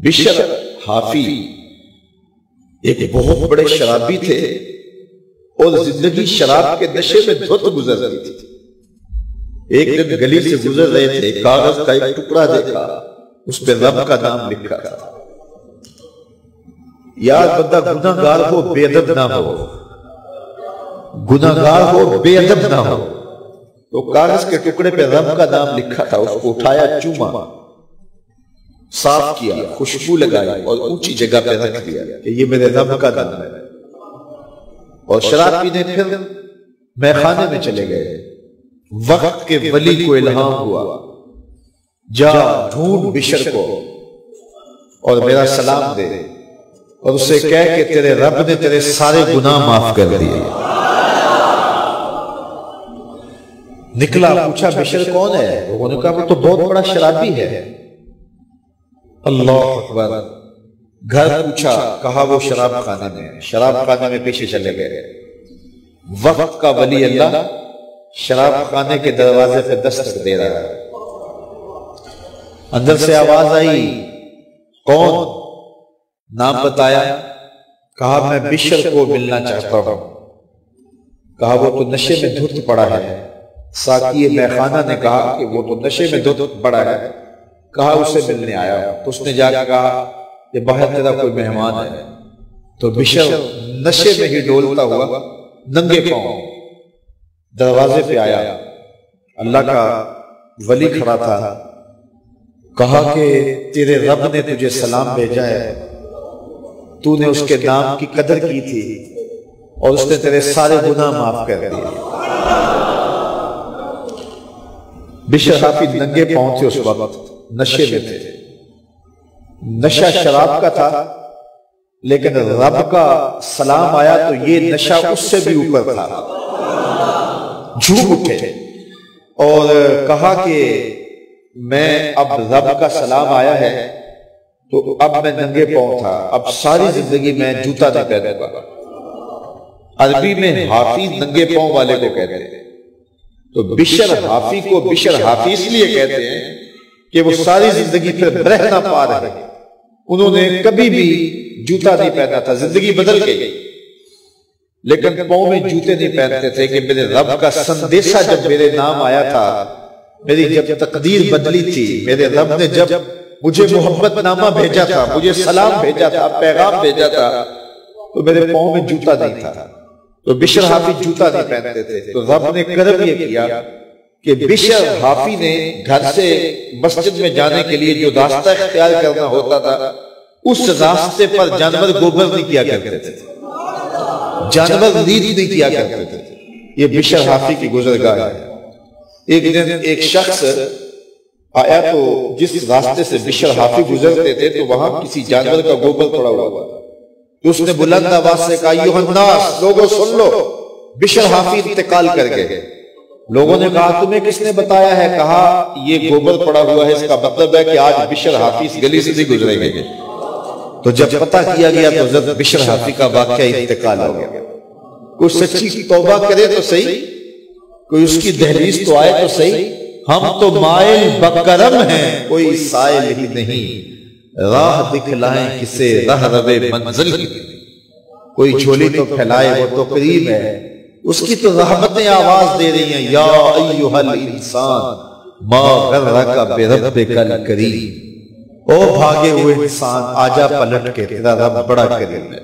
بشر حافی ایک بہت بڑے شرابی تھے اور زندگی شراب کے نشے میں دھت گزر رہی تھی۔ ایک دن گلی سے گزر رہے تھے، کاغذ کا ایک ٹکڑا دیکھا، اس پہ رب کا نام لکھا تھا۔ یار بندہ گناہ گار ہو بے ادب نہ ہو، گناہ گار ہو بے ادب نہ ہو، تو کاغذ کے ٹکڑے پہ رب کا نام لکھا تھا، اس کو اٹھایا، چوما، صاف کیا، خوشبو لگائی اور اونچی جگہ پہ رکھ دیا کہ یہ میرے رب کا نام ہے۔ اور شراب پینے پھر میخانے میں چلے گئے۔ وقت کے ولی کو الہام ہوا، جا ڈھونڈ بشر کو اور میرا سلام دے اور اسے کہہ کہ تیرے رب نے تیرے سارے گناہ معاف کر دیے۔ نکلا، پوچھا بشر کون ہے؟ لوگوں نے کہا وہ تو بہت بڑا شرابی ہے۔ اللہ اکبر۔ گھر پوچھا، کہا وہ شراب خانے میں، شراب خانے میں پیچھے چلے گئے۔ وقت کا ولی اللہ شراب خانے کے دروازے پہ دستک دے رہا ہے۔ اندر سے آواز آئی، کون؟ نام بتایا، کہا میں بشر کو ملنا چاہتا ہوں۔ کہا وہ تو نشے میں دھت پڑا ہے۔ ساقی میخانہ نے کہا کہ وہ تو نشے میں دھت پڑا ہے، کہا اسے ملنے آیا۔ تو اس نے جا کے کہا کہ باہر تیرا کوئی مہمان ہے۔ تو بشر نشے میں ہی ڈولتا ہوا ننگے پاؤں دروازے پہ آیا۔ اللہ کا ولی کھڑا تھا، کہا کہ تیرے رب نے تجھے سلام بھیجا ہے، تو نے اس کے نام کی قدر کی تھی اور اس نے تیرے سارے گناہ معاف کر دیے۔ بشر حافی ننگے پاؤں تھے، اس وقت نشے میں تھے۔ نشہ شراب کا تھا، لیکن رب کا سلام آیا تو یہ نشہ اس سے بھی اوپر تھا۔ جھوم اٹھے اور کہا کہ میں اب رب کا سلام آیا ہے تو اب میں ننگے پاؤں تھا، اب ساری زندگی میں جوتا نہیں پہنوں گا۔ عربی میں حافی ننگے پاؤں والے کو کہتے ہیں۔ تو بشر حافی کو بشر حافی اس لیے کہتے ہیں کہ وہ ساری زندگی پھر برہنہ پا رہے ہیں، انہوں نے کبھی بھی جوتا نہیں پہنا تھا، زندگی بدل گئی، لیکن پاؤں میں جوتے نہیں پہنتے تھے کہ میرے رب کا سندیشہ جب میرے نام آیا تھا، میری جب تقدیر بدلی تھی، میرے رب نے جب مجھے محبت نامہ بھیجا تھا، مجھے سلام بھیجا تھا، پیغام بھیجا تھا، تو میرے پاؤں میں جوتا نہیں تھا۔ تو بشر حافی جوتا نہیں پہنتے تھے، تو رب نے کرم یہ کیا کہ بشر حافی نے گھر سے مسجد میں جانے کے لیے جو راستہ اختیار کرنا ہوتا تھا، اس راستے پر جانور گوبر نہیں کیا کرتے تھے، جانور ریت نہیں کیا کرتے تھے۔ یہ بشر حافی کی گزرگاہ ہے۔ ایک دن ایک شخص آیا تو جس راستے سے بشر حافی گزرتے تھے تو وہاں کسی جانور کا گوبر پڑا ہوا تھا، تو اس نے بلند آواز سے کہا، ایھا الناس، لوگوں سن لو، بشر حافی انتقال کر گئے۔ لوگوں نے کہا تمہیں کس نے بتایا ہے؟ کہا یہ گوبر پڑا ہوا ہے، اس کا مطلب ہے کہ آج بشر حافی اس گلی سے نہیں گزریں گے۔ تو جب پتہ کیا گیا تو بشر حافی کا واقعہ انتقال ہو گیا۔ کوئی سچی توبہ کرے تو صحیح، کوئی اس کی دہلیز تو آئے تو صحیح۔ ہم تو مائل بکرم ہیں، کوئی سائل ہی نہیں، راہ دکھلائیں کسے راہ روے منزل ہی نہیں۔ کوئی جھولی تو پھیلائے، وہ تو قریب ہے، اس کی تو رحمتیں آواز دے رہی ہیں، یا ایھا الانسان ما غرک بربک الکریم، او بھاگے ہوئے انسان آجا پلٹ کے، تیرا رب بڑا کریم ہے۔